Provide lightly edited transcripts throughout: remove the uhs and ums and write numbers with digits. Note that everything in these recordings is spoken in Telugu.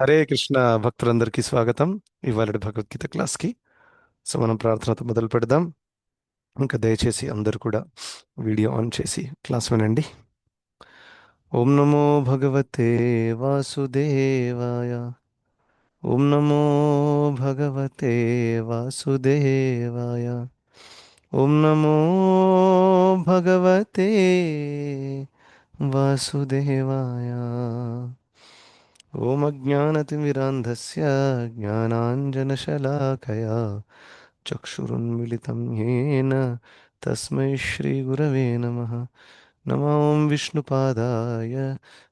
హరే కృష్ణ భక్తులందరికీ స్వాగతం. ఇవాళ భగవద్గీత క్లాస్కి. సో మనం ప్రార్థనతో మొదలు పెడదాం. ఇంకా దయచేసి అందరూ కూడా వీడియో ఆన్ చేసి క్లాస్ వినండి. ఓం నమో భగవతే వాసుదేవాయ. ఓం నమో భగవతే వాసుదేవాయ. ఓం నమో భగవతే వాసుదేవాయ. ఓం అజ్ఞానతిమిరాంధస్య జ్ఞానాంజనశలాకయా చక్షురున్మిళితం येन తస్మై శ్రీగురవే నమః. నమో విష్ణుపాదాయ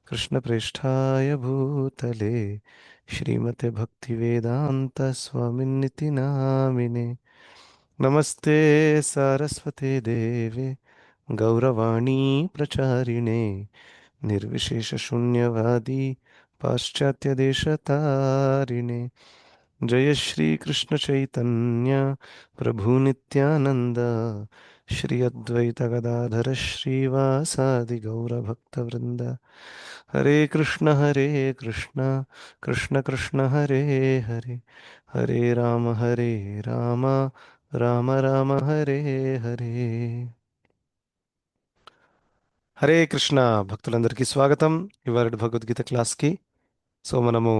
కృష్ణప్రేష్ఠాయ భూతలే శ్రీమతే భక్తివేదాంత స్వామిన్నితి నామినే. నమస్తే సారస్వతే దేవే గౌరవాణీ ప్రచారిణే నిర్విశేషశూన్యవాది పాశ్చాత్యదేశతారిణే. జయ శ్రీ కృష్ణ చైతన్య ప్రభు నిత్యానంద శ్రీ అద్వైత గదాధర శ్రీవాసాది గౌరభక్తవృంద. హరే కృష్ణ కృష్ణ కృష్ణ హరే హరే, హరే రామ రామ రామ హరే హరే. హరే కృష్ణ భక్తులందరికీ స్వాగతం ఇవాళ భగవద్గీత క్లాస్కి. సో మనము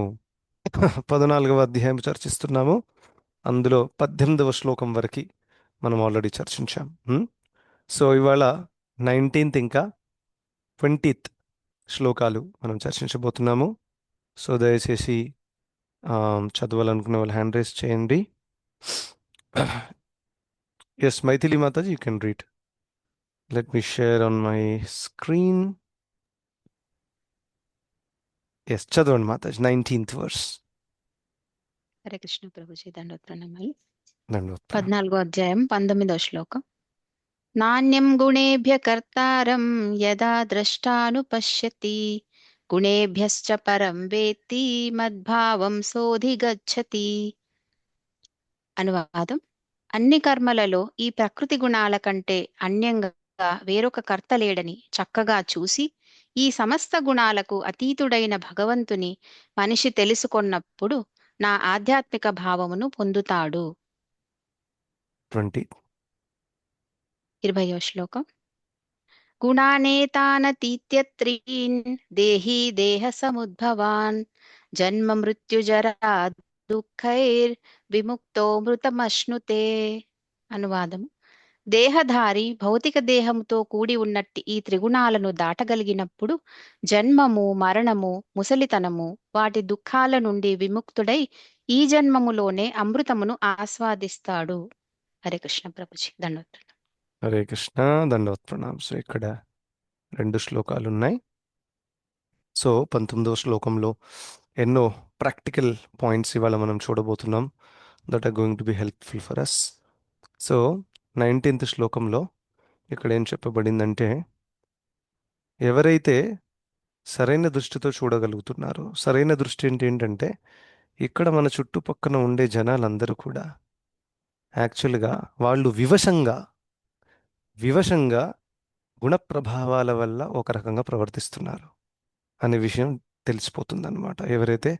14వ అధ్యాయం చర్చిస్తున్నాము. అందులో 18వ శ్లోకం వరకు మనం ఆల్రెడీ చర్చించాం. సో ఇవాళ 19th ఇంకా 20th శ్లోకాలు మనం చర్చించబోతున్నాము. సో దయచేసి చదవాలనుకునే వాళ్ళు హ్యాండ్ రైస్ చేయండి. Yes Maithili Mataji, you can read. Let me share on my screen. Yes చదవండి మాతాజీ, 19th వర్స్. హరే కృష్ణ ప్రభుజీ దండోత్ ప్రణామాలు. దండోత్తరం. 14వ అధ్యాయం 19వ శ్లోకం. నాణ్యం గుణేభ్య కర్తారం యదా ద్రష్టానుపశ్యతి గుణేభ్యశ్చ పరం వేత్తి మద్భావం సోధిగచ్చతి. అనువాదం: అన్ని కర్మలలో ఈ ప్రకృతి గుణాల కంటే అన్యంగా వేరొక కర్త లేడని చక్కగా చూసి ఈ సమస్త గుణాలకు అతీతుడైన భగవంతుని మనిషి తెలుసుకొన్నప్పుడు నా ఆధ్యాత్మిక భావమును పొందుతాడు. 20. 20వ శ్లోకం. గుణానేతానతీత్యత్రీన్ దేహీ దేహ సముద్భవాన్ జన్మ మృత్యుజరా దుఃఖైర్ విముక్తో మృతమశ్నుతే. అనువాదము: దేహధారి భౌతిక దేహముతో కూడి ఉన్నట్టి ఈ త్రిగుణాలను దాటగలిగినప్పుడు జన్మము, మరణము, ముసలితనము వాటి దుఃఖాల నుండి విముక్తుడై ఈ జన్మములోనే అమృతమును ఆస్వాదిస్తాడు. హరే కృష్ణ ప్రభుజీ దండోత్. హరే కృష్ణ దండవత్ ప్రణామ్. సో ఇక్కడ 2 శ్లోకాలు ఉన్నాయి. సో 19వ శ్లోకంలో ఎన్నో ప్రాక్టికల్ పాయింట్స్ ఇవాళ మనం చూడబోతున్నాం that are going to be helpful for us. So 19th శ్లోకంలో ఇక్కడ ఏం చెప్పబడిందంటే, ఎవరైతే సరైన దృష్టితో చూడగలుగుతున్నారో, సరైన దృష్టి ఏంటంటే ఇక్కడ మన చుట్టుపక్కన ఉండే జనాలందరూ కూడా యాక్చువల్గా వాళ్ళు వివశంగా గుణప్రభావాల వల్ల ఒక రకంగా ప్రవర్తిస్తున్నారు అనే విషయం తెలిసిపోతుందన్నమాట, ఎవరైతే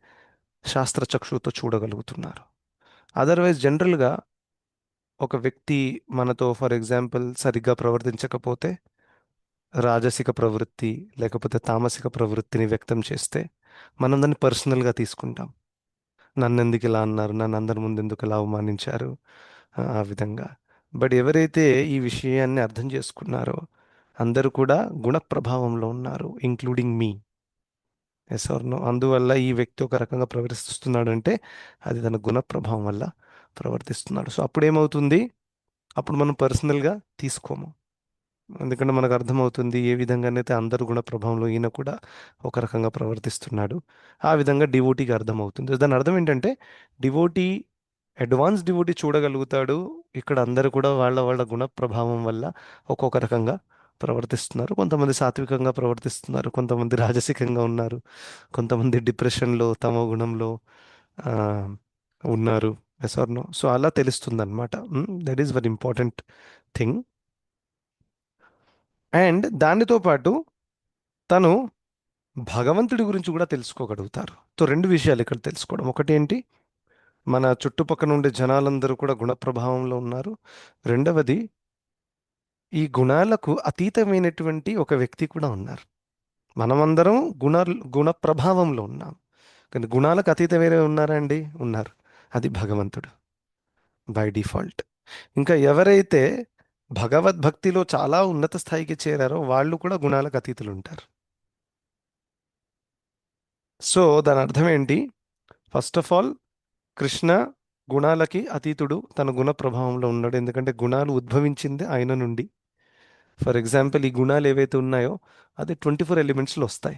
శాస్త్రచక్షుతో చూడగలుగుతున్నారు. అదర్వైజ్ జనరల్గా ఒక వ్యక్తి మనతో ఫర్ ఎగ్జాంపుల్ సరిగ్గా ప్రవర్తించకపోతే, రాజసిక ప్రవృత్తి లేకపోతే తామసిక ప్రవృత్తిని వ్యక్తం చేస్తే మనం దాన్ని పర్సనల్గా తీసుకుంటాం. నన్ను ఎందుకు ఇలా అన్నారు, నన్ను అందరి ముందు ఎందుకు ఇలా అవమానించారు, ఆ విధంగా. బట్ ఎవరైతే ఈ విషయాన్ని అర్థం చేసుకున్నారో అందరూ కూడా గుణ ప్రభావంలో ఉన్నారు, including me. Yes or no? అందువల్ల ఈ వ్యక్తి ఒక రకంగా ప్రవర్తిస్తున్నాడు అంటే అది తన గుణ ప్రభావం వల్ల ప్రవర్తిస్తున్నాడు. సో అప్పుడు ఏమవుతుంది, అప్పుడు మనం పర్సనల్గా తీసుకోము. ఎందుకంటే మనకు అర్థమవుతుంది ఏ విధంగానైతే అందరు గుణ ప్రభావంలో ఈయన కూడా ఒక రకంగా ప్రవర్తిస్తున్నాడు, ఆ విధంగా డివోటీకి అర్థమవుతుంది. దాని అర్థం ఏంటంటే డివోటీ, అడ్వాన్స్ డివోటీ చూడగలుగుతాడు ఇక్కడ అందరూ కూడా వాళ్ళ వాళ్ళ గుణ ప్రభావం వల్ల ఒక్కొక్క రకంగా ప్రవర్తిస్తున్నారు. కొంతమంది సాత్వికంగా ప్రవర్తిస్తున్నారు, కొంతమంది రాజసికంగా ఉన్నారు, కొంతమంది డిప్రెషన్లో తమో గుణంలో ఆ, ఉన్నారు. Yes or no? సో అలా తెలుస్తుంది అనమాట. That is very important thing. And దానితో పాటు తను భగవంతుడి గురించి కూడా తెలుసుకోగలుగుతారు. సో రెండు విషయాలు ఇక్కడ తెలుసుకోవడం. ఒకటి ఏంటి, మన చుట్టుపక్కల ఉండే జనాలందరూ కూడా గుణ ప్రభావంలో ఉన్నారు. రెండవది, ఈ గుణాలకు అతీతమైనటువంటి ఒక వ్యక్తి కూడా ఉన్నారు. మనమందరం గుణ ప్రభావంలో ఉన్నాం. కానీ గుణాలకు అతీతమైన ఉన్నారా అండి? ఉన్నారు. అది భగవంతుడు బై డిఫాల్ట్. ఇంకా ఎవరైతే భగవద్భక్తిలో చాలా ఉన్నత స్థాయికి చేరారో వాళ్ళు కూడా గుణాలకు అతీతులు ఉంటారు. సో దాని అర్థం ఏంటి? ఫస్ట్ ఆఫ్ ఆల్, కృష్ణ గుణాలకి అతీతుడు, తన గుణ ప్రభావంలో ఉన్నాడు. ఎందుకంటే గుణాలు ఉద్భవించింది ఆయన నుండి. ఫర్ ఎగ్జాంపుల్, ఈ గుణాలు ఏవైతే ఉన్నాయో అది 24 ఎలిమెంట్స్లో వస్తాయి.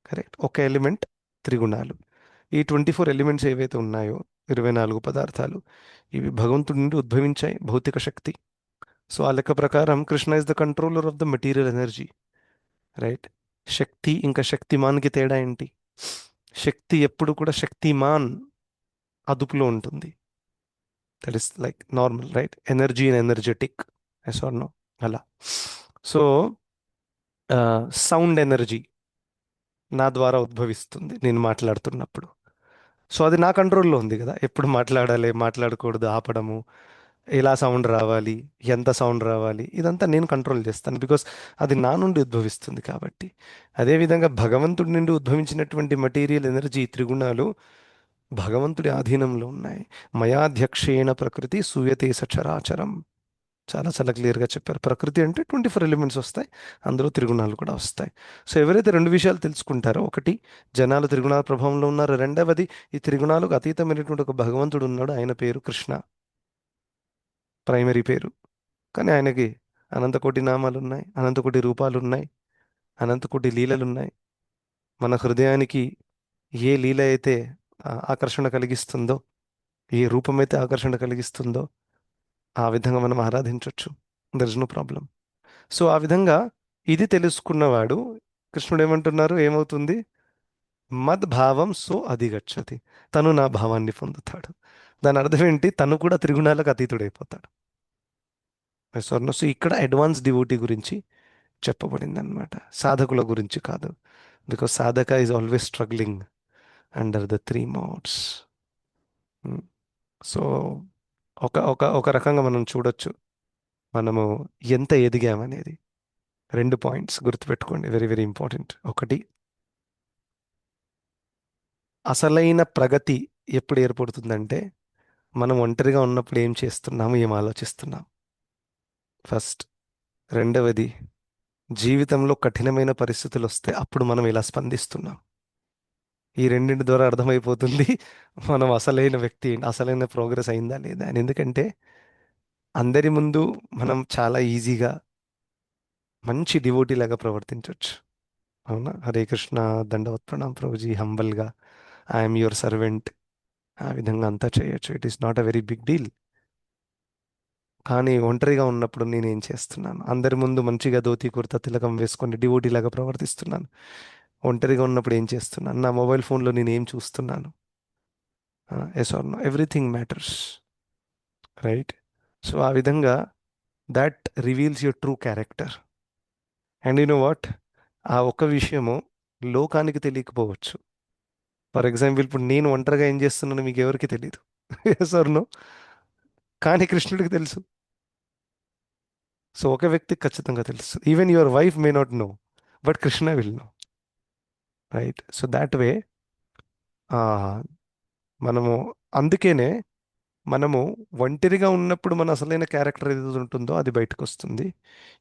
కరెక్ట్. ఒక ఎలిమెంట్ త్రిగుణాలు. ఈ 24 ఎలిమెంట్స్ ఏవైతే ఉన్నాయో, 24 పదార్థాలు, ఇవి భగవంతుడి నుండి ఉద్భవించాయి, భౌతిక శక్తి. సో ఆ లెక్క ప్రకారం Krishna is the controller of the material energy. Right. శక్తి ఇంకా శక్తిమాన్కి తేడా ఏంటి? శక్తి ఎప్పుడు కూడా శక్తిమాన్ అదుపులో ఉంటుంది. That is like normal, right? Energy and energetic, yes or no? అలా. సో సౌండ్ ఎనర్జీ నా ద్వారా ఉద్భవిస్తుంది నేను మాట్లాడుతున్నప్పుడు. సో అది నా కంట్రోల్లో ఉంది కదా, ఎప్పుడు మాట్లాడాలి, మాట్లాడకూడదు, ఆపడము, ఎలా సౌండ్ రావాలి, ఎంత సౌండ్ రావాలి, ఇదంతా నేను కంట్రోల్ చేస్తాను, బికాస్ అది నా నుండి ఉద్భవిస్తుంది కాబట్టి. అదేవిధంగా భగవంతుడి నుండి ఉద్భవించినటువంటి మటీరియల్ ఎనర్జీ త్రిగుణాలు భగవంతుడి ఆధీనంలో ఉన్నాయి. మయాధ్యక్షేణ ప్రకృతి సూయతే సచరాచరం. చాలా చాలా క్లియర్గా చెప్పారు. ప్రకృతి అంటే 24 ఎలిమెంట్స్ వస్తాయి, అందులో త్రిగుణాలు కూడా వస్తాయి. సో ఎవరైతే రెండు విషయాలు తెలుసుకుంటారో, ఒకటి, జనాలు త్రిగుణాల ప్రభావంలో ఉన్నారు. రెండవది, ఈ త్రిగుణాలకు అతీతమైనటువంటి ఒక భగవంతుడు ఉన్నాడు, ఆయన పేరు కృష్ణ, ప్రైమరీ పేరు. కానీ ఆయనకి అనంతకోటి నామాలు ఉన్నాయి, అనంతకోటి రూపాలు ఉన్నాయి, అనంతకోటి లీలలు ఉన్నాయి. మన హృదయానికి ఏ లీల అయితే ఆకర్షణ కలిగిస్తుందో, ఏ రూపమైతే ఆకర్షణ కలిగిస్తుందో, ఆ విధంగా మనం ఆరాధించవచ్చు. There is no problem. So ఆ విధంగా ఇది తెలుసుకున్నవాడు, కృష్ణుడు ఏమంటున్నారు, ఏమవుతుంది? మద్భావం సో అధిగచ్చతి. తను నా భావాన్ని పొందుతాడు. దాని అర్థం ఏంటి? తను కూడా త్రిగుణాలకు అతీతుడైపోతాడు. స్వర్ణ. సో ఇక్కడ అడ్వాన్స్ డివోటీ గురించి చెప్పబడింది అనమాట, సాధకుల గురించి కాదు. బికాస్ సాధక is always struggling under the 3 modes. So ఒక ఒక ఒక రకంగా మనం చూడొచ్చు మనము ఎంత ఎదిగామనేది. 2 పాయింట్స్ గుర్తుపెట్టుకోండి, వెరీ వెరీ ఇంపార్టెంట్. ఒకటి, అసలైన ప్రగతి ఎప్పుడు ఏర్పడుతుందంటే మనం ఒంటరిగా ఉన్నప్పుడు ఏం చేస్తున్నాము, ఏం ఆలోచిస్తున్నాం, ఫస్ట్. రెండవది, జీవితంలో కఠినమైన పరిస్థితులు వస్తే అప్పుడు మనం ఇలా స్పందిస్తున్నాం. ఈ రెండింటి ద్వారా అర్థమైపోతుంది మనం అసలైన వ్యక్తి ఏంటి, అసలైన ప్రోగ్రెస్ అయిందా లేదా అని. ఎందుకంటే అందరి ముందు మనం చాలా ఈజీగా మంచి డివోటీ లాగా ప్రవర్తించవచ్చు. అవునా? Hare Krishna, దండవత్ Pranam Prabhuji, హంబల్గా, I'm your servant, ఆ విధంగా అంతా చేయొచ్చు. It is not a very big deal. కానీ ఒంటరిగా ఉన్నప్పుడు నేనేం చేస్తున్నాను? అందరి ముందు మంచిగా ధోతి కుర్తా తిలకం వేసుకొని డివోటీ లాగా ప్రవర్తిస్తున్నాను. ఒంటరిగా ఉన్నప్పుడు ఏం చేస్తున్నాను? నా మొబైల్ ఫోన్లో నేను ఏం చూస్తున్నాను? Yes or no? Everything matters, right? So ఆ విధంగా that reveals your true character. And you know what, ఆ ఒక్క విషయము లోకానికి తెలియకపోవచ్చు. ఫర్ ఎగ్జాంపుల్, ఇప్పుడు నేను ఒంటరిగా ఏం చేస్తున్నానో మీకు ఎవరికి తెలియదు. Yes or no? కానీ కృష్ణుడికి తెలుసు. సో ఒక వ్యక్తికి ఖచ్చితంగా తెలుసు. Even your wife may not know, but Krishna will know, right? So that way మనము, అందుకేనే మనము ఒంటరిగా ఉన్నప్పుడు మన అసలైన క్యారెక్టర్ ఏది ఉంటుందో అది బయటకు వస్తుంది.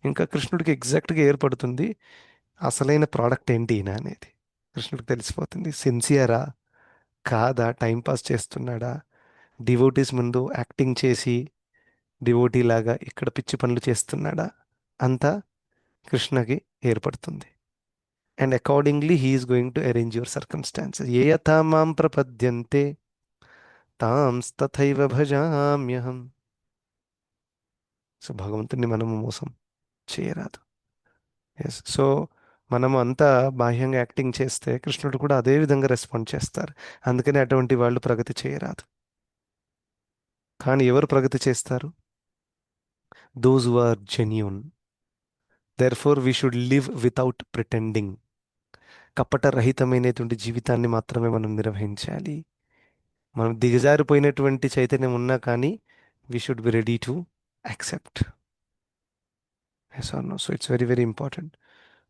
ఇంకా కృష్ణుడికి ఎగ్జాక్ట్గా ఏర్పడుతుంది అసలైన ప్రోడక్ట్ ఏంటి ఈయన అనేది. కృష్ణుడికి తెలిసిపోతుంది, సిన్సియరా కాదా, టైంపాస్ చేస్తున్నాడా, డివోటీస్ ముందు యాక్టింగ్ చేసి డివోటీ లాగా ఇక్కడ పిచ్చి పనులు చేస్తున్నాడా, అంతా కృష్ణకి ఏర్పడుతుంది. And accordingly he is going to arrange your circumstances. ఏ యథా మాం ప్రపద్యంతే తాం తథైవ భజామ్యహం. సో భగవంతుని మనము మోసం చేయరాదు. ఎస్. సో మనము అంతా బాహ్యంగా యాక్టింగ్ చేస్తే కృష్ణుడు కూడా అదే విధంగా రెస్పాండ్ చేస్తారు. అందుకని అటువంటి వాళ్ళు ప్రగతి చేయరాదు. కానీ ఎవరు ప్రగతి చేస్తారు? Those who are genuine. Therefore we should live without pretending. కపట రహితమైనటువంటి జీవితాన్ని మాత్రమే మనం నిర్వహించాలి. మనం దిగజారిపోయినటువంటి చైతన్యం ఉన్నా కానీ we should be ready to accept. Yes or no. So it's very very important.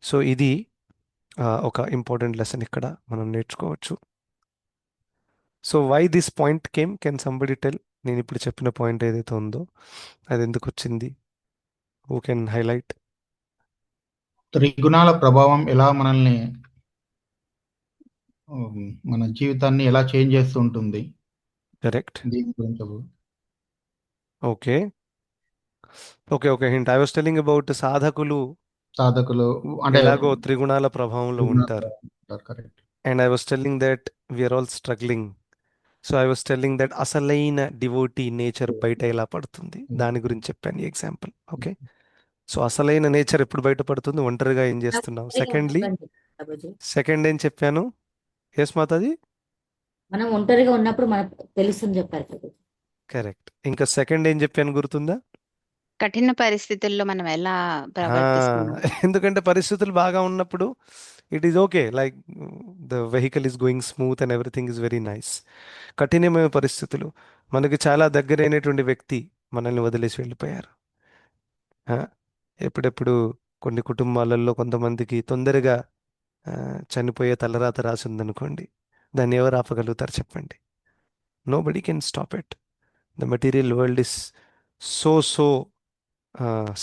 So ఇది ఒక ఇంపార్టెంట్ లెసన్ ఇక్కడ మనం నేర్చుకోవచ్చు. So why this point came, can somebody tell? నేను ఇప్పుడు చెప్పిన పాయింట్ ఏదైతే ఉందో అది ఎందుకు వచ్చింది? Who can highlight? త్రిగుణాల ప్రభావం ఎలా మనల్ని మన జీవితాన్ని ఎలా చేంజ్ చేస్తూ ఉంటుంది కరెక్ట్. దీని గురించి okay okay okay. Hint. I was telling about సాధకులు సాధకులు అంటే ఎలాగో త్రిగుణాల ప్రభావంలో త్రిగుణాల ఉంటారు. ప్రభావం ఉంటారు. Correct. And I was telling that we are all struggling. So I was telling that అసలైన డివోటీ నేచర్ బయట ఎలా పడుతుంది దాని గురించి చెప్పాను ఈ ఎగ్జాంపుల్. ఓకే. సో అసలైన నేచర్ ఎప్పుడు బయటపడుతుంది? ఒంటరిగా ఏం చేస్తున్నావు. సెకండ్లీ, ఉన్నప్పుడు బాబుజీ, సెకండ్ ఏం చెప్పాను? ఎస్ మాతాజీ. మనం ఒంటరిగా ఉన్నప్పుడు మనకు తెలుస్తుంది చెప్పారు కదా. కరెక్ట్. ఇంకా సెకండ్ ఏం చెప్పాను గుర్తుందా? కఠిన పరిస్థితుల్లో మనం ఎలా ఆ, ప్రవర్తిస్తున్నాం. ఎందుకంటే పరిస్థితులు బాగా ఉన్నప్పుడు it is okay, like the vehicle is going smooth and everything is very nice. కఠినమైన పరిస్థితులు, మనకి చాలా దగ్గరైనటువంటి వ్యక్తి మనల్ని వదిలేసి వెళ్ళిపోయారు. ఆ, ఎప్పుడెప్పుడు కొన్ని కుటుంబాలలో కొంతమందికి తొందరగా ఆ, చనిపోయే తలరాత రాసి ఉందనుకోండి, దాన్ని ఎవరు ఆపగలుగుతారు చెప్పండి? Nobody can stop it. The material world is so so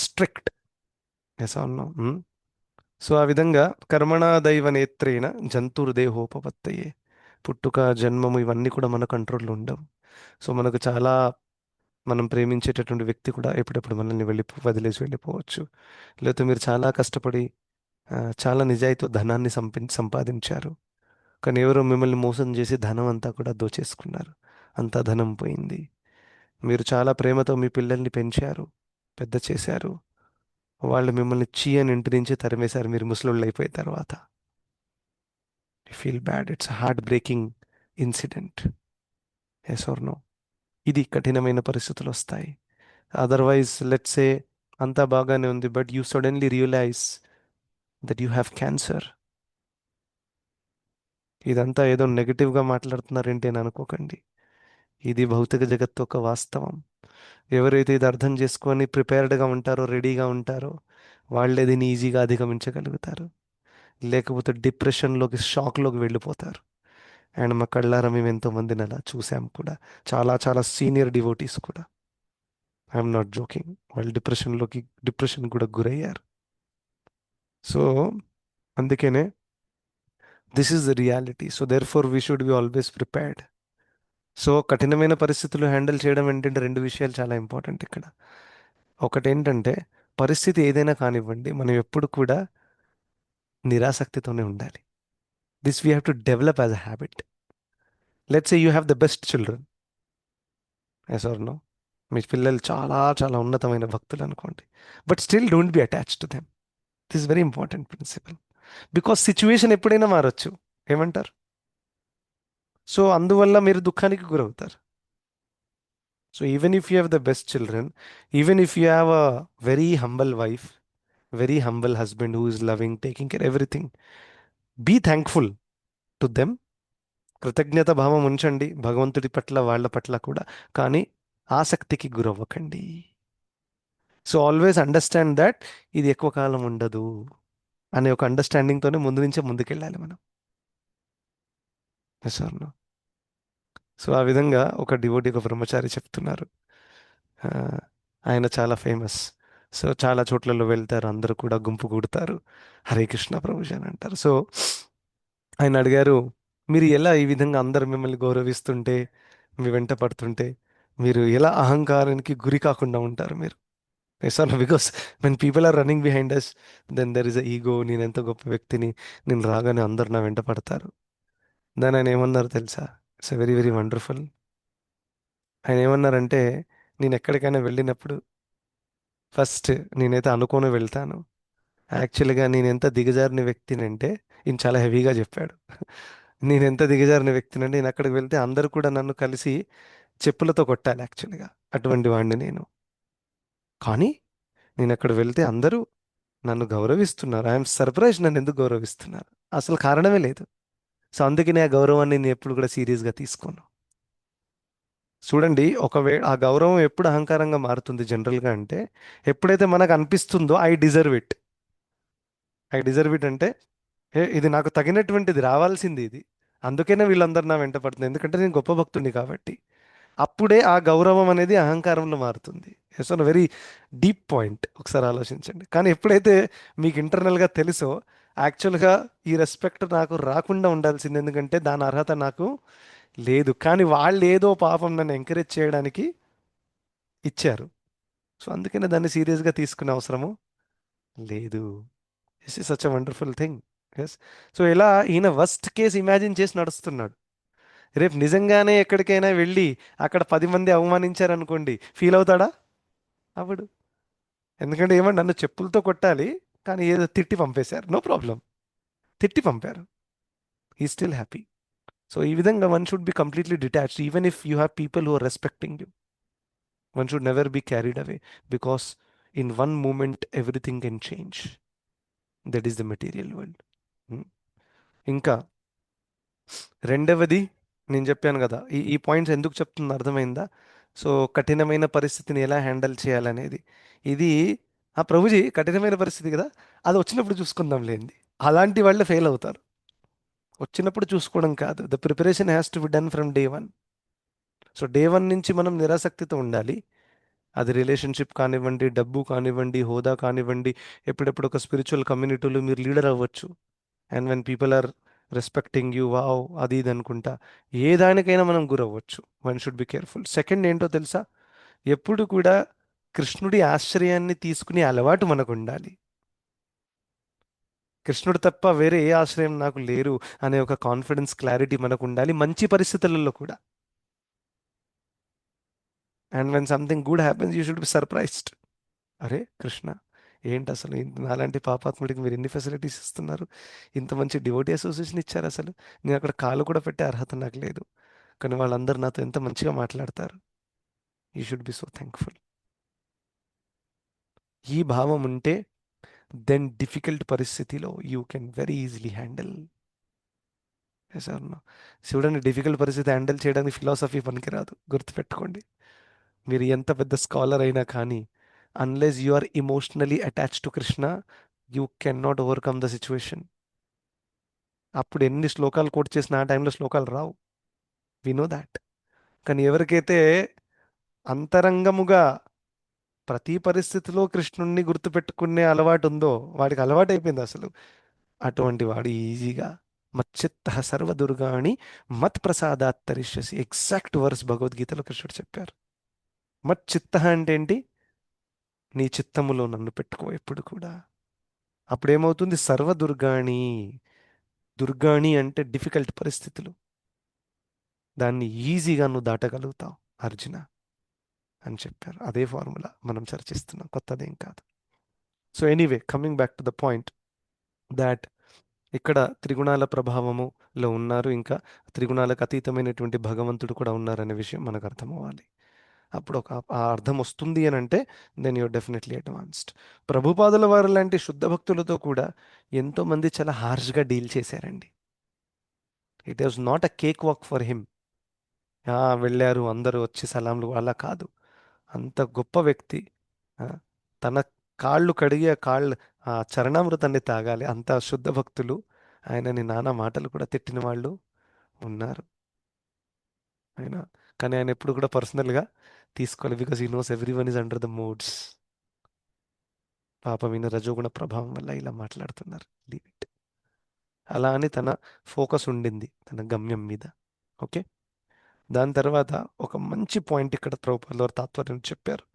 strict. Yes or no? So ఆ విధంగా కర్మణా దైవ నేత్రేణ జంతుర్దేహోపపత్తయే, పుట్టుక జన్మము ఇవన్నీ కూడా మన కంట్రోల్లో ఉండవు. సో మనకు చాలా, మనం ప్రేమించేటటువంటి వ్యక్తి కూడా ఎప్పుడెప్పుడు మనల్ని వదిలేసి వెళ్ళిపోవచ్చు. లేకపోతే మీరు చాలా కష్టపడి చాలా నిజాయితీ ధనాన్ని సంపాదించారు, కానీ ఎవరో మిమ్మల్ని మోసం చేసి ధనం అంతా కూడా దోచేసుకున్నారు, అంతా ధనం పోయింది. మీరు చాలా ప్రేమతో మీ పిల్లల్ని పెంచారు, పెద్ద చేశారు, వాళ్ళు మిమ్మల్ని చీ అని ఇంటి నుంచి తరిమేశారు మీరు ముసలోళ్ళు అయిపోయిన తర్వాత. You feel bad. It's heartbreaking incident. Yes or no? ఇది కఠినమైన పరిస్థితులు వస్తాయి. అదర్వైజ్ లెట్స్ సే అంతా బాగానే ఉంది, but you suddenly realise that you have cancer. ఇదంతా ఏదో నెగిటివ్గా మాట్లాడుతున్నారేంటి అని అనుకోకండి. ఇది భౌతిక జగత్తు ఒక వాస్తవం. ఎవరైతే ఇది అర్థం చేసుకొని ప్రిపేర్డ్గా ఉంటారో, రెడీగా ఉంటారో, వాళ్ళే దీన్ని ఈజీగా అధిగమించగలుగుతారు. లేకపోతే డిప్రెషన్లోకి, షాక్లోకి వెళ్ళిపోతారు. అండ్ మా కళ్ళారా మేము ఎంతోమందిని అలా చూసాం కూడా, చాలా చాలా సీనియర్ డివోటీస్ కూడా. I'm not joking. వాళ్ళు డిప్రెషన్ కూడా గురయ్యారు. సో అందుకనే this is the reality. So therefore we should be always prepared. So కఠినమైన పరిస్థితులు హ్యాండిల్ చేయడం ఏంటంటే రెండు విషయాలు చాలా ఇంపార్టెంట్ ఇక్కడ. ఒకటేంటంటే పరిస్థితి ఏదైనా కానివ్వండి, మనం ఎప్పుడు కూడా నిరాసక్తితోనే ఉండాలి. This we have to develop as a habit. Let's say you have the best children. Yes or no? మీ పిల్లలు చాలా చాలా ఉన్నతమైన భక్తులు అనుకోండి, but still don't be attach to them. This very important principle. Because situation ఎప్పుడైనా మారచ్చు. ఏమంటారు? సో అందువల్ల మీరు దుఃఖానికి గురవుతారు. So even if you have the best children, even if you have a very humble wife, very humble husband who is loving, taking care everything, be thankful to them. కృతజ్ఞత భావం ఉంచండి భగవంతుడి పట్ల, వాళ్ళ పట్ల కూడా, కానీ ఆసక్తికి గురవ్వకండి. సో ఆల్వేస్ అండర్స్టాండ్ దట్ ఇది ఎక్కువ కాలం ఉండదు అనే ఒక అండర్స్టాండింగ్తోనే ముందు నుంచే ముందుకెళ్ళాలి మనం. Sir no? సో ఆ విధంగా ఒక డివోటీ, ఒక బ్రహ్మచారి చెప్తున్నారు. ఆ, ఆయన చాలా ఫేమస్. సో చాలా చోట్లలో వెళ్తారు, అందరూ కూడా గుంపు కూడతారు, హరే కృష్ణ ప్రభుజీ అని అంటారు. సో ఆయన అడిగారు, మీరు ఎలా ఈ విధంగా అందరు మిమ్మల్ని గౌరవిస్తుంటే, మీ వెంట పడుతుంటే, మీరు ఎలా అహంకారానికి గురి కాకుండా ఉంటారు మీరు? Sir because when people are running behind us, then there is a ego. నేను ఎంత గొప్ప వ్యక్తిని, నేను రాగానే అందరు నా వెంట పడతారు. దాని ఆయన ఏమన్నారు తెలుసా? It's very very wonderful. ఆయన ఏమన్నారంటే, నేను ఎక్కడికైనా వెళ్ళినప్పుడు ఫస్ట్ నేనైతే అనుకోని వెళ్తాను. యాక్చువల్గా నేను ఎంత దిగజారిన వ్యక్తినంటే, ఈయన చాలా హెవీగా చెప్పాడు. నేను ఎంత దిగజారిన వ్యక్తినంటే, నేను అక్కడికి వెళ్తే అందరూ కూడా నన్ను కలిసి చెప్పులతో కొట్టాలి యాక్చువల్గా, అటువంటి వాడిని నేను. కానీ నేను అక్కడ వెళ్తే అందరూ నన్ను గౌరవిస్తున్నారు. ఐఎమ్ సర్ప్రైజ్, నన్ను ఎందుకు గౌరవిస్తున్నారు, అసలు కారణమే లేదు. సో అందుకే నేను ఆ గౌరవాన్ని నేను ఎప్పుడు కూడా సీరియస్గా తీసుకోను. చూడండి, ఒకవేళ ఆ గౌరవం ఎప్పుడు అహంకారంగా మారుతుంది జనరల్గా అంటే, ఎప్పుడైతే మనకు అనిపిస్తుందో ఐ డిజర్వ్ ఇట్ అంటే, ఇది నాకు తగినటువంటిది, రావాల్సింది ఇది, అందుకనే వీళ్ళందరూ నా వెంట పడుతుంది, ఎందుకంటే నేను గొప్ప భక్తుడిని కాబట్టి. అప్పుడే ఆ గౌరవం అనేది అహంకారంలో మారుతుంది. It's one very deep point, ఒకసారి ఆలోచించండి. కానీ ఎప్పుడైతే మీకు ఇంటర్నల్గా తెలుసో యాక్చువల్గా ఈ రెస్పెక్ట్ నాకు రాకుండా ఉండాల్సింది, ఎందుకంటే దాని అర్హత నాకు లేదు, కానీ వాళ్ళు ఏదో పాపం నన్ను ఎంకరేజ్ చేయడానికి ఇచ్చారు, సో అందుకనే దాన్ని సీరియస్గా తీసుకునే అవసరము లేదు. This is such a wonderful thing. Yes. So ఇలా ఈయన వర్స్ట్ కేస్ ఇమాజిన్ చేసి నడుస్తున్నాడు. రేపు నిజంగానే ఎక్కడికైనా వెళ్ళి అక్కడ 10 మంది అవమానించారనుకోండి, ఫీల్ అవుతాడా? అవ్వడు. ఎందుకంటే ఏమన్నా నన్ను చెప్పులతో కొట్టాలి, కానీ ఏదో తిట్టి పంపేశారు, నో ప్రాబ్లం, తిట్టి పంపారు, ఈ స్టిల్ హ్యాపీ. సో ఈ విధంగా one should be completely detached, even if you have people who are respecting you. One should never be carried away, because in one moment everything can change. That is the material world. ఇంకా రెండవది, నేను చెప్పాను కదా, ఈ ఈ పాయింట్స్ ఎందుకు చెప్తున్నా అర్థమైందా? సో కఠినమైన పరిస్థితిని ఎలా హ్యాండిల్ చేయాలనేది, ఇది ఆ ప్రభుజీ కఠినమైన పరిస్థితి కదా, అది వచ్చినప్పుడు చూసుకుందాం లేండి, అలాంటి వాళ్ళే ఫెయిల్ అవుతారు. వచ్చినప్పుడు చూసుకోవడం కాదు, the preparation has to be done from day 1. So day 1 నుంచి మనం నిరాసక్తితో ఉండాలి. అది రిలేషన్షిప్ కానివ్వండి, డబ్బు కానివ్వండి, హోదా కానివ్వండి, ఎప్పుడెప్పుడు ఒక స్పిరిచువల్ కమ్యూనిటీలో మీరు లీడర్ అవ్వచ్చు. And when people are respecting you, wow అది ఇది అనుకుంటా, ఏ దానికైనా మనం గురవ్వచ్చు. One should be careful. Second ఏంటో తెలుసా? ఎప్పుడు కూడా కృష్ణుడి ఆశ్రయాన్ని తీసుకునే అలవాటు మనకు ఉండాలి. కృష్ణుడు తప్ప వేరే ఏ ఆశ్రయం నాకు లేరు అనే ఒక కాన్ఫిడెన్స్, క్లారిటీ మనకు ఉండాలి, మంచి పరిస్థితులలో కూడా. And when something good happens you should be surprised. అరే కృష్ణ, ఏంటి అసలు నాలాంటి పాపాత్ముడికి మీరు ఎన్ని ఫెసిలిటీస్ ఇస్తున్నారు, ఇంత మంచి డివోటీ అసోసియేషన్ ఇచ్చారు, అసలు నేను అక్కడ కాలు కూడా పెట్టే అర్హత నాకు లేదు, కానీ వాళ్ళందరూ నాతో ఎంత మంచిగా మాట్లాడతారు. You should be so thankful. ఈ భావం ఉంటే దెన్ డిఫికల్ట్ పరిస్థితిలో you can very easily handle. Sir చూడండి, డిఫికల్ట్ పరిస్థితి హ్యాండిల్ చేయడానికి ఫిలాసఫీ పనికిరాదు, గుర్తుపెట్టుకోండి. మీరు ఎంత పెద్ద స్కాలర్ అయినా కానీ, unless you are emotionally attached to Krishna, you can not overcome the situation. అప్పుడు ఎన్ని శ్లోకాలు కోట్ చేసినా ఆ టైంలో శ్లోకాలు రావు, వి నో దాట్. కానీ ఎవరికైతే అంతరంగముగా ప్రతి పరిస్థితిలో కృష్ణుణ్ణి గుర్తుపెట్టుకునే అలవాటు ఉందో, వాడికి అలవాటు అయిపోయింది అసలు. అటువంటి వాడు ఈజీగా మచ్చిత్త సర్వదుర్గాణి మత్ ప్రసాదాత్ తరిష్యసి, ఎగ్జాక్ట్ వర్స్ భగవద్గీతలో కృష్ణుడు చెప్పారు. మచ్చిత్త అంటే ఏంటి? నీ చిత్తములో నన్ను పెట్టుకో ఎప్పుడు కూడా. అప్పుడేమవుతుంది? సర్వదుర్గాణి. దుర్గాణి అంటే డిఫికల్ట్ పరిస్థితులు, దాన్ని ఈజీగా నువ్వు దాటగలుగుతావు అర్జున అని చెప్పారు. అదే ఫార్ములా మనం చర్చిస్తున్నాం, కొత్తదేం కాదు. So anyway, coming back to the point that ఇక్కడ త్రిగుణాల ప్రభావములో ఉన్నారు, ఇంకా త్రిగుణాలకు అతీతమైనటువంటి భగవంతుడు కూడా ఉన్నారనే విషయం మనకు అర్థం అవ్వాలి. అప్పుడు ఆ అర్థం వస్తుంది అని అంటే దెన్ యూర్ డెఫినెట్లీ అడ్వాన్స్డ్. ప్రభుపాదుల వారు లాంటి శుద్ధ భక్తులతో కూడా ఎంతోమంది చాలా హార్ష్గా డీల్ చేశారండి. It is not a cake walk for him. వెళ్ళారు అందరూ వచ్చి సలాంలు, అలా కాదు. అంత గొప్ప వ్యక్తి, ఆ, తన కాళ్ళు కడిగి ఆ చరణామృతాన్ని తాగాలి, అంత శుద్ధ భక్తులు. ఆయనని నానా మాటలు కూడా తిట్టిన వాళ్ళు ఉన్నారు. ఆయన, కానీ ఆయన ఎప్పుడు కూడా పర్సనల్గా తీసుకోవాలి, because he knows every one is under the moods. పాపం ఈయన రజోగుణ ప్రభావం వల్ల ఇలా మాట్లాడుతున్నారు, లీవ్ ఇట్. అలా అని తన ఫోకస్ ఉండింది తన గమ్యం మీద. ఓకే. దాని తర్వాత ఒక మంచి పాయింట్ ఇక్కడ ప్రభుపాదుల వారు తాత్పర్యం చెప్పారు,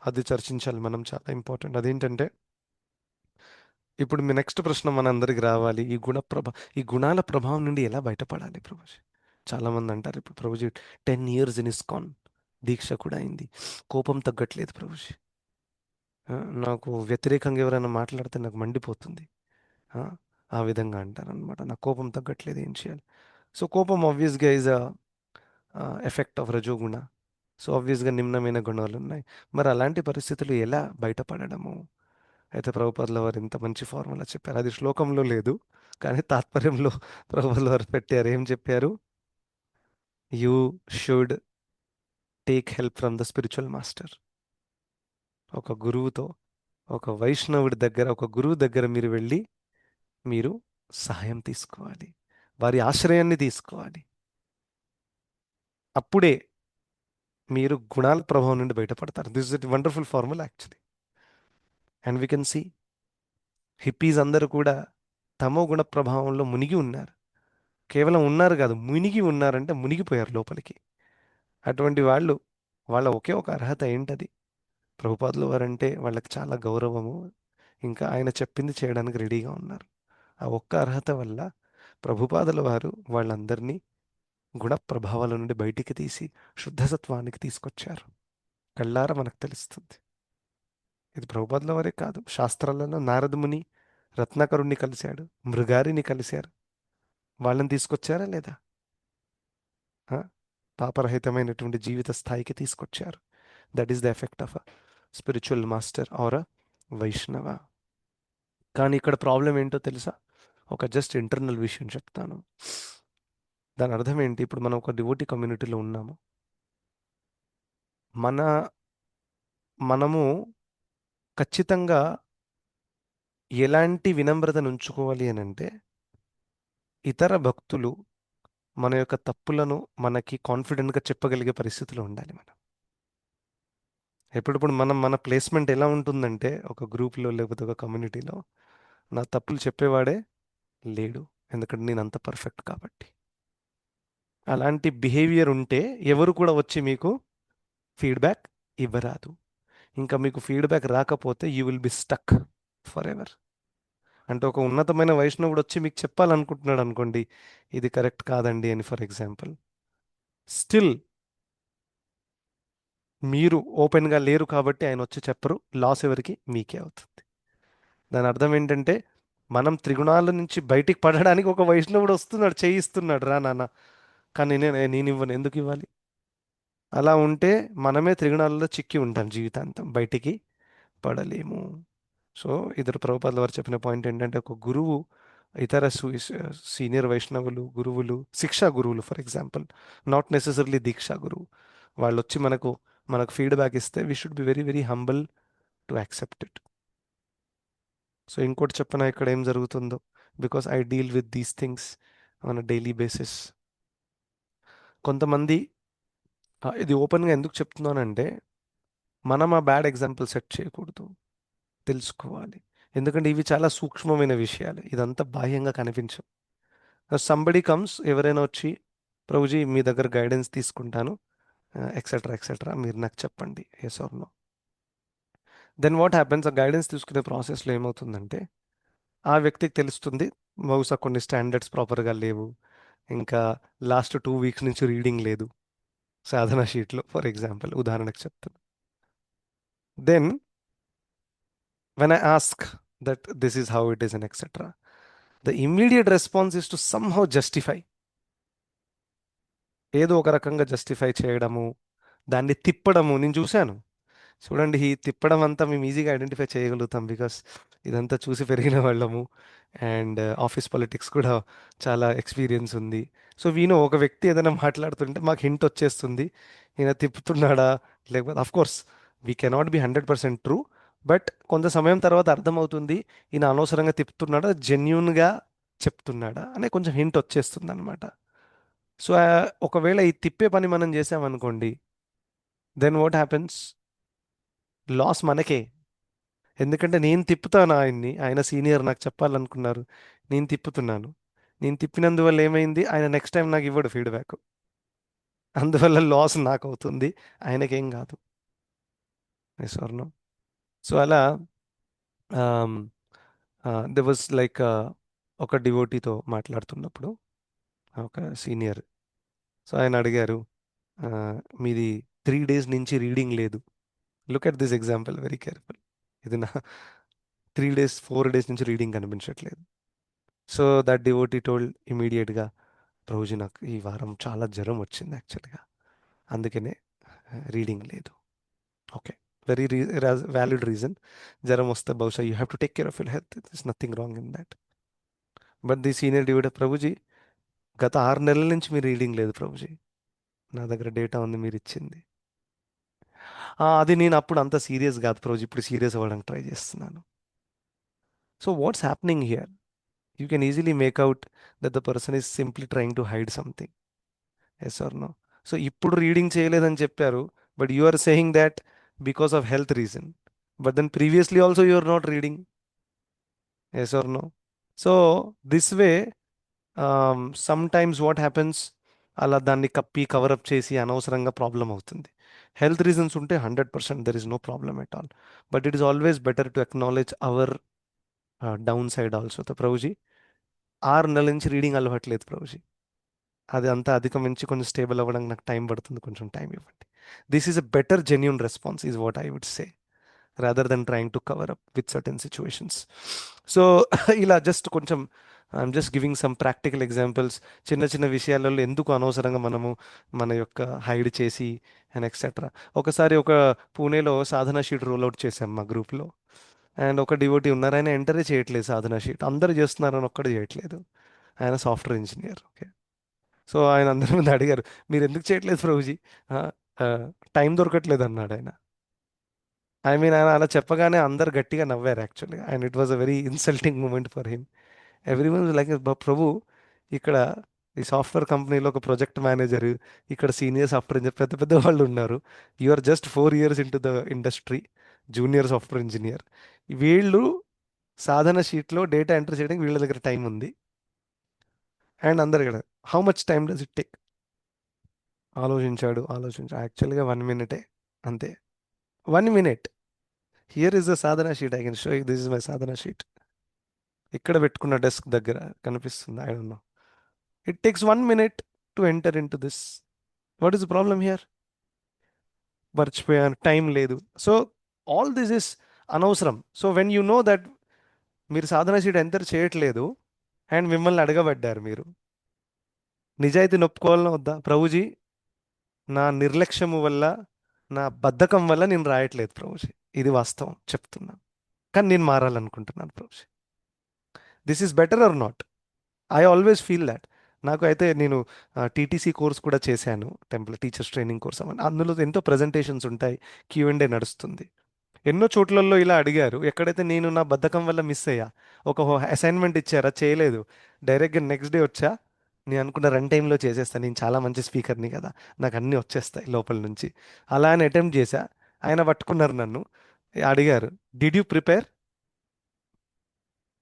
అది చర్చించాలి మనం, చాలా ఇంపార్టెంట్. అదేంటంటే, ఇప్పుడు మీ నెక్స్ట్ ప్రశ్న మనందరికి రావాలి, ఈ గుణాల ప్రభావం నుండి ఎలా బయటపడాలి ప్రభుజీ? చాలామంది అంటారు, ఇప్పుడు ప్రభుజీ 10 years ఇన్ ఇస్కాన్ దీక్ష కూడా అయింది, కోపం తగ్గట్లేదు ప్రభుజీ, ఆ, నాకు వ్యతిరేకంగా ఎవరైనా మాట్లాడితే నాకు మండిపోతుంది, ఆ, ఆ విధంగా అంటారు అనమాట. నాకు కోపం తగ్గట్లేదు, ఏం చేయాలి? సో కోపం ఆబ్వియస్గా ఈజ్ అ ఎఫెక్ట్ ఆఫ్ రజోగుణ. సో ఆబ్వియస్గా నిమ్నమైన గుణాలు ఉన్నాయి. మరి అలాంటి పరిస్థితులు ఎలా బయటపడడము అయితే ప్రభుపాదుల వారు ఇంత మంచి ఫార్ములా చెప్పారు. అది శ్లోకంలో లేదు, కానీ తాత్పర్యంలో ప్రభుపాదుల వారు పెట్టారు. ఏం చెప్పారు? You should take help from the spiritual master. ఒక గురువుతో, ఒక వైష్ణవుడి దగ్గర, ఒక గురువు దగ్గర మీరు వెళ్ళి మీరు సహాయం తీసుకోవాలి, వారి ఆశ్రయాన్ని తీసుకోవాలి. అప్పుడే మీరు గుణాల ప్రభావం నుండి బయటపడతారు. This is wonderful formula actually. And we can see hippies అందరూ కూడా తమో గుణ ప్రభావంలో మునిగి ఉన్నారు. కేవలం ఉన్నారు కాదు, మునిగి ఉన్నారంటే మునిగిపోయారు లోపలికి. అటువంటి వాళ్ళు, వాళ్ళ ఒకే ఒక అర్హత ఏంటది? ప్రభుపాదుల వారంటే వాళ్ళకి చాలా గౌరవము, ఇంకా ఆయన చెప్పింది చేయడానికి రెడీగా ఉన్నారు. ఆ ఒక్క అర్హత వల్ల ప్రభుపాదుల వారు వాళ్ళందరినీ గుణ ప్రభావాల నుండి బయటికి తీసి శుద్ధసత్వానికి తీసుకొచ్చారు. కళ్ళారా మనకు తెలుస్తుంది. ఇది ప్రభుపాదుల వారే కాదు, శాస్త్రాలలో నారదముని రత్నాకరుణ్ణి కలిశాడు, మృగారిని కలిశారు. వాళ్ళని తీసుకొచ్చారా లేదా? ఆ? పాపరహితమైనటువంటి జీవిత స్థాయికి తీసుకొచ్చారు. That is the effect of a spiritual master or a Vaishnava. కానీ ఇక్కడ ప్రాబ్లం ఏంటో తెలుసా? ఒక జస్ట్ ఇంటర్నల్ విషయం చెప్తాను. దాని అర్థం ఏంటి? ఇప్పుడు మనం ఒక డివోటీ కమ్యూనిటీలో ఉన్నాము. మనము ఖచ్చితంగా ఎలాంటి వినమ్రతను ఉంచుకోవాలి అని అంటే, ఇతర భక్తులు మన యొక్క తప్పులను మనకి కాన్ఫిడెంట్గా చెప్పగలిగే పరిస్థితిలో ఉండాలి మనం. ఎప్పుడప్పుడు మన ప్లేస్మెంట్ ఎలా ఉంటుందంటే, ఒక గ్రూప్లో లేకపోతే ఒక కమ్యూనిటీలో నా తప్పులు చెప్పేవాడే లేడు, ఎందుకంటే నేను అంత పర్ఫెక్ట్ కాబట్టి. అలాంటి బిహేవియర్ ఉంటే ఎవరు కూడా వచ్చి మీకు ఫీడ్బ్యాక్ ఇవ్వరాదు. ఇంకా మీకు ఫీడ్బ్యాక్ రాకపోతే you will be stuck for ever. అంటే ఒక ఉన్నతమైన వైష్ణవుడు వచ్చి మీకు చెప్పాలనుకుంటున్నాడు అనుకోండి, ఇది కరెక్ట్ కాదండి అని, ఫర్ ఎగ్జాంపుల్, స్టిల్ మీరు ఓపెన్గా లేరు కాబట్టి ఆయన వచ్చి చెప్పరు. లాస్ ఎవరికి? మీకే అవుతుంది. దాని అర్థం ఏంటంటే, మనం త్రిగుణాల నుంచి బయటికి పడడానికి ఒక వైష్ణవుడు వస్తున్నాడు, చేయిస్తున్నాడు, రా నాన్న, కానీ నేను ఇవ్వను, ఎందుకు ఇవ్వాలి? అలా ఉంటే మనమే త్రిగుణాలలో చిక్కి ఉంటాం, జీవితాంతం బయటికి పడలేము. సో ఇద్దరు ప్రభుపాదుల వారు చెప్పిన పాయింట్ ఏంటంటే, ఒక గురువు ఇతర సీనియర్ వైష్ణవులు, గురువులు, శిక్షా గురువులు ఫర్ ఎగ్జాంపుల్, నాట్ నెసెసర్లీ దీక్షా గురువు, వాళ్ళు వచ్చి మనకు ఫీడ్బ్యాక్ ఇస్తే we should be very very humble to accept it. So ఇంకోటి చెప్పిన ఇక్కడ ఏం జరుగుతుందో, because I deal with these things on a daily basis. కొంతమంది ఇది ఓపెన్గా ఎందుకు చెప్తున్నానంటే, మనం ఆ బ్యాడ్ ఎగ్జాంపుల్ సెట్ చేయకూడదు, తెలుసుకోవాలి. ఎందుకంటే ఇవి చాలా సూక్ష్మమైన విషయాలు, ఇదంతా బాహ్యంగా కనిపించవు. సంబడి కమ్స్, ఎవరైనా వచ్చి ప్రభుజీ మీ దగ్గర గైడెన్స్ తీసుకుంటాను ఎక్సెట్రా ఎక్సెట్రా, మీరు నాకు చెప్పండి yes or no. Then what happens, ఆ గైడెన్స్ తీసుకునే ప్రాసెస్లో ఏమవుతుందంటే, ఆ వ్యక్తికి తెలుస్తుంది బహుశా కొన్ని స్టాండర్డ్స్ ప్రాపర్గా లేవు, ఇంకా లాస్ట్ 2 వీక్స్ నుంచి రీడింగ్ లేదు సాధన షీట్లో, ఫర్ ఎగ్జాంపుల్ ఉదాహరణకు చెప్తాను. Then when I ask that this is how it is and etc., the immediate response is to somehow justify. ఏదో ఒక రకంగా జస్టిఫై చేయడము, దాన్ని తిప్పడము. నేను చూశాను, చూడండి, ఈ తిప్పడం అంతా మేము ఈజీగా ఐడెంటిఫై చేయగలుగుతాం, బికాస్ ఇదంతా చూసి పెరిగిన వాళ్ళము, అండ్ ఆఫీస్ పాలిటిక్స్ కూడా చాలా ఎక్స్పీరియన్స్ ఉంది. సో వీను ఒక వ్యక్తి ఏదైనా మాట్లాడుతుంటే మాకు హింట్ వచ్చేస్తుంది, ఈయన తిప్పుతున్నాడా, లేకపోతే of course we cannot be 100% true, but కొంత సమయం తర్వాత అర్థమవుతుంది ఈయన అనవసరంగా తిప్పుతున్నాడా, జెన్యున్గా చెప్తున్నాడా అనే కొంచెం హింట్ వచ్చేస్తుంది అనమాట. సో ఒకవేళ ఈ తిప్పే పని మనం చేసామనుకోండి, దెన్ వాట్ హ్యాపెన్స్, లాస్ మనకే. ఎందుకంటే నేను తిప్పుతాను ఆయన్ని, ఆయన సీనియర్, నాకు చెప్పాలనుకున్నారు, నేను తిప్పుతున్నాను. నేను తిప్పినందువల్ల ఏమైంది, ఆయన నెక్స్ట్ టైం నాకు ఇవ్వడు ఫీడ్బ్యాక్, అందువల్ల లాస్ నాకు అవుతుంది, ఆయనకేం కాదు. Yes or no? సో అలా దే వాజ్ లైక్ ఒక డివోటీతో మాట్లాడుతున్నప్పుడు ఒక సీనియర్, సో ఆయన అడిగారు, మీది 3 days నుంచి రీడింగ్ లేదు. Look at this example very careful. ఇది నా 3 days 4 days నుంచి రీడింగ్ కనిపించట్లేదు. సో దట్ డివోటీ టోల్డ్ ఇమీడియట్గా, ప్రభుజీ నాకు ఈ వారం చాలా జ్వరం వచ్చింది యాక్చువల్గా, అందుకనే రీడింగ్ లేదు. Okay, very valid reason. జ్వరం వస్తే బహుశా you have to take care of your health, this nothing wrong in that. But the senior divider, Prabhuji గత 6 నెలల నుంచి మీ రీడింగ్ లేదు ప్రభుజీ, నా దగ్గర డేటా ఉంది మీరు ఇచ్చింది. అది నేను అప్పుడు అంత సీరియస్ కాదు ప్రభుజీ, ఇప్పుడు సీరియస్ అవ్వడానికి ట్రై చేస్తున్నాను. So what's happening here? You can easily make out that the person is simply trying to hide something. Yes or no? So ఇప్పుడు రీడింగ్ చేయలేదని చెప్పారు, but you are saying that because of health reason, but then previously also you are not reading. Yes or no? So this way sometimes what happens, అలా దాన్ని కప్పి కవరప్ చేసి అనవసరంగా ప్రాబ్లం అవుతుంది. హెల్త్ రీజన్స్ ఉంటే 100% there is no problem at all, but it is always better to acknowledge our downside also. Prabhuji 6 నెలల నుంచి రీడింగ్ అలవాట్లేదు ప్రభుజీ, అది అంతా అధిగమించి కొంచెం స్టేబుల్ అవ్వడానికి నాకు టైం పడుతుంది, కొంచెం టైం ఇవ్వండి. This is a better genuine response is what I would say, rather than trying to cover up with certain situations. So ఇలా జస్ట్ కొంచెం I'm just giving some practical examples. చిన్న చిన్న విషయాలలో ఎందుకు అనవసరంగా మనము మన యొక్క హైడ్ చేసి అండ్ ఎక్సెట్రా. ఒకసారి ఒక పూణేలో సాధన షీట్ రోల్ అవుట్ చేశాం మా గ్రూప్లో, అండ్ ఒక డివోటీ ఉన్నారు, ఆయన ఎంటరే చేయట్లేదు సాధన షీట్, అందరు చేస్తున్నారని ఒక్కడు చేయట్లేదు. ఆయన సాఫ్ట్వేర్ ఇంజనీర్. ఓకే, సో ఆయన అందరి ముందు అడిగారు, మీరు ఎందుకు చేయట్లేదు ప్రభుజీ? టైం దొరకట్లేదు అన్నాడు ఆయన. ఐ మీన్ ఆయన అలా చెప్పగానే అందరు గట్టిగా నవ్వారు యాక్చువల్గా, and it was a very insulting moment for him. Everyone like, Prabhu ఇక్కడ ఈ సాఫ్ట్వేర్ కంపెనీలో ఒక ప్రాజెక్ట్ మేనేజర్, ఇక్కడ సీనియర్ సాఫ్ట్వేర్ ఇంజనీర్, పెద్ద పెద్ద వాళ్ళు ఉన్నారు. You are just 4 years in to the industry, junior software engineer. వీళ్ళు సాధన షీట్లో డేటా ఎంటర్ చేయడానికి వీళ్ళ దగ్గర టైం ఉంది, అండ్ అందరు ఇక్కడ how much time does it take? ఆలోచించాడు. యాక్చువల్గా 1 minute అంతే. 1 minute. Here is the Sadhana sheet, I can show you, this is my Sadhana sheet. ఇక్కడ పెట్టుకున్న డెస్క్ దగ్గర కనిపిస్తుంది, I don't know. It takes 1 minute to enter in to this. What is the problem here? మర్చిపోయాను, టైం లేదు. సో ఆల్ దిస్ ఇస్ అనవసరం. So when you know that మీరు సాధన షీట్ ఎంటర్ చేయట్లేదు అండ్ మిమ్మల్ని అడగబడ్డారు, మీరు నిజాయితీ నొప్పుకోవాలని వద్దా? ప్రభుజీ నా నిర్లక్ష్యము వల్ల, నా బద్ధకం వల్ల నేను రాయట్లేదు ప్రభుజీ, ఇది వాస్తవం చెప్తున్నా, కానీ నేను మారాలనుకుంటున్నాను Prabhuji. This is better or not? I always feel that. నాకు అయితే నేను టీటీసీ కోర్స్ కూడా చేశాను, టెంపుల్ టీచర్స్ ట్రైనింగ్ కోర్స్ అని. అందులో ఎంతో ప్రజెంటేషన్స్ ఉంటాయి, Q&A నడుస్తుంది. ఎన్నో చోట్లలో ఇలా అడిగారు, ఎక్కడైతే నేను నా బద్ధకం వల్ల మిస్ అయ్యా, ఒక అసైన్మెంట్ ఇచ్చారా, చేయలేదు, డైరెక్ట్గా నెక్స్ట్ డే వచ్చా, నేను అనుకున్న రన్ టైంలో చేసేస్తాను, నేను చాలా మంచి స్పీకర్ని కదా, నాకు అన్నీ వచ్చేస్తాయి లోపల నుంచి, అలా అని అటెంప్ట్ చేశా. ఆయన పట్టుకున్నారు నన్ను, అడిగారు, డిడ్ యూ ప్రిపేర్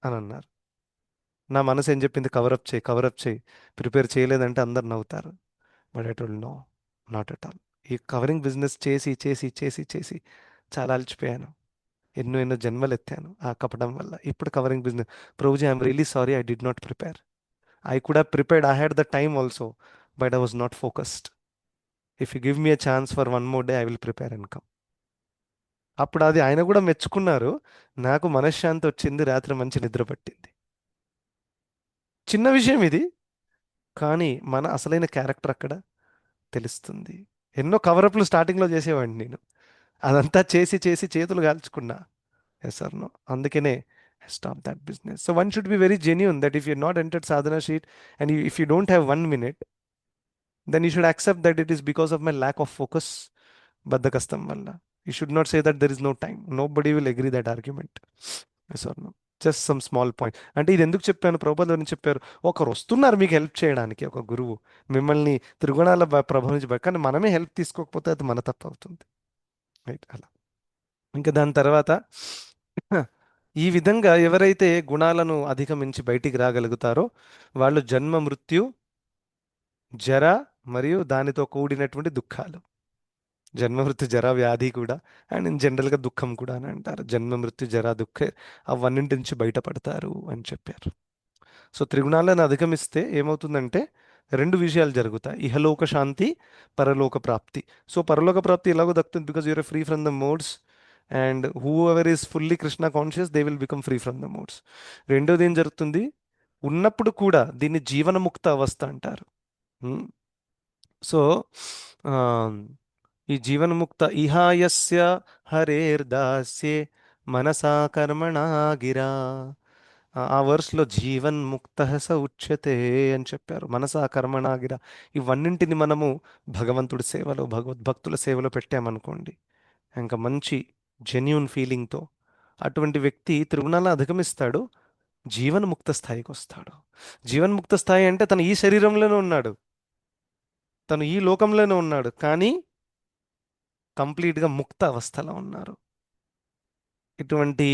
అని అన్నారు. నా మనసు ఏం చెప్పింది, కవరప్ చేయి, ప్రిపేర్ చేయలేదంటే అందరు నవ్వుతారు. But I told no, not at all. ఈ కవరింగ్ బిజినెస్ చేసి చేసి చేసి చేసి చాలా అలసిపోయాను, ఎన్నో ఎన్నో జన్మలు ఎత్తాను ఆ కపడం వల్ల. ఇప్పుడు covering business, Prabhuji I'm really sorry, I did not prepare. I could have prepared, I had the time also, but I was not focused. If you give me a chance for 1 more day, I will prepare and come. అప్పుడు అది ఆయన కూడా మెచ్చుకున్నారు, నాకు మనశ్శాంతి వచ్చింది, రాత్రి మంచి నిద్ర పట్టింది. చిన్న విషయం ఇది, కానీ మన అసలైన క్యారెక్టర్ అక్కడ తెలుస్తుంది. ఎన్నో కవరప్లు స్టార్టింగ్లో చేసేవాడిని నేను, అదంతా చేసి చేసి చేతులు కాల్చుకున్నా. Yes or no? అందుకనే stop that business. So one should be very genuine that if you not entered sadhana sheet and if you don't have 1 minute, then you should accept that it is because of my lack of focus, బద్ధకస్తం వల్ల. You should not say that there is no time. Nobody will agree that argument. Yes or no? Just some small point. అంటే ఇది ఎందుకు చెప్పాను, ప్రభుపాద గురించి చెప్పారు, ఒకరు వస్తున్నారు మీకు హెల్ప్ చేయడానికి, ఒక గురువు మిమ్మల్ని త్రిగుణాల ప్రభావం నుంచి కానీ మనమే హెల్ప్ తీసుకోకపోతే అది మన తప్పు అవుతుంది, రైట్? అలా ఇంకా దాని తర్వాత ఈ విధంగా ఎవరైతే గుణాలను అధిగమించి బయటికి రాగలుగుతారో వాళ్ళు జన్మ మృత్యు జర మరియు దానితో కూడినటువంటి దుఃఖాలు, జన్మ మృత్యు జర వ్యాధి కూడా, అండ్ ఇన్ జనరల్గా దుఃఖం కూడా అని అంటారు. జన్మ మృత్యు జర దుఃఖ, అవన్నింటి నుంచి బయటపడతారు అని చెప్పారు. సో త్రిగుణాలను అధిగమిస్తే ఏమవుతుందంటే 2 విషయాలు జరుగుతాయి, ఇహలోక శాంతి, పరలోక ప్రాప్తి. సో పరలోక ప్రాప్తి ఎలాగో దక్కుతుంది, because you're free from the modes, and whoever is fully Krishna conscious they will become free from the modes. రెండోది ఏం జరుగుతుంది, ఉన్నప్పుడు కూడా దీన్ని జీవనముక్త అవస్థ అంటారు. సో ఈ జీవన్ముక్త ఇహాయస్య హరేర్దాస్యే మనసా కర్మణా గిరా. ఆ వర్స్లో జీవన్ముక్త స ఉచ్యతే అని చెప్పారు. మనసా కర్మణా గిరా. ఇవన్నింటిని మనము భగవంతుడి సేవలో, భగవద్భక్తుల సేవలో పెట్టామనుకోండి, ఇంకా మంచి జెన్యూన్ ఫీలింగ్తో అటువంటి వ్యక్తి త్రిగుణాలను అధిగమిస్తాడు, జీవన్ముక్త స్థాయికి వస్తాడు. జీవన్ముక్త స్థాయి అంటే తను ఈ శరీరంలోనే ఉన్నాడు, తను ఈ లోకంలోనే ఉన్నాడు, కానీ కంప్లీట్గా ముక్త అవస్థలో ఉన్నారు. ఎటువంటి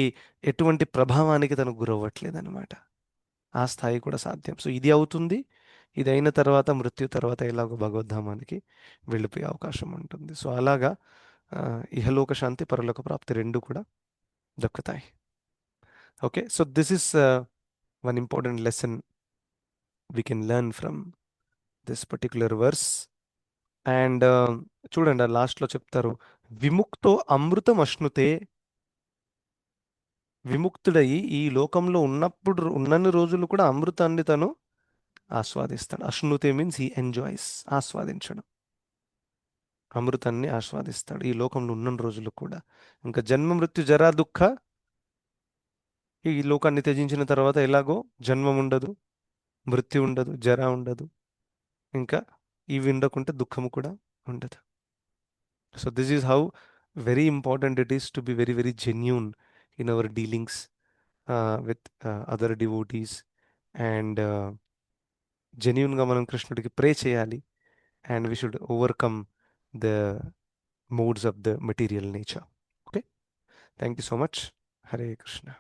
ఎటువంటి ప్రభావానికి తను గురవ్వట్లేదన్నమాట. ఆ స్థాయి కూడా సాధ్యం. సో ఇది అవుతుంది. ఇది అయిన తర్వాత, మృత్యు తర్వాత ఎలాగో భగవద్ధామానికి వెళ్ళిపోయే అవకాశం ఉంటుంది. సో అలాగా ఇహలోక శాంతి, పరలోక ప్రాప్తి రెండు కూడా దక్కుతాయి. Okay, so this is one important lesson we can learn from this particular verse. And చూడండి, లాస్ట్లో చెప్తారు, విముక్తో అమృతం అశ్నుతే. విముక్తుడయి ఈ లోకంలో ఉన్నన్ని రోజులు కూడా అమృతాన్ని తను ఆస్వాదిస్తాడు. అశ్నుతే మీన్స్ హీ ఎంజాయ్స్, ఆస్వాదించడం. అమృతాన్ని ఆస్వాదిస్తాడు ఈ లోకంలో ఉన్న రోజులు కూడా. ఇంకా జన్మ మృత్యు జరా దుఃఖ, ఈ లోకాన్ని త్యజించిన తర్వాత ఎలాగో జన్మం ఉండదు, మృత్యు ఉండదు, జర ఉండదు, ఇంకా ఇవి ఉండకుంటే దుఃఖము కూడా ఉండదు. So this is how very important it is to be very very genuine in our dealings with other devotees. And జెన్యూన్గా మనం కృష్ణుడికి ప్రే చేయాలి. And we should overcome the modes of the material nature. Okay, thank you so much. Hare Krishna.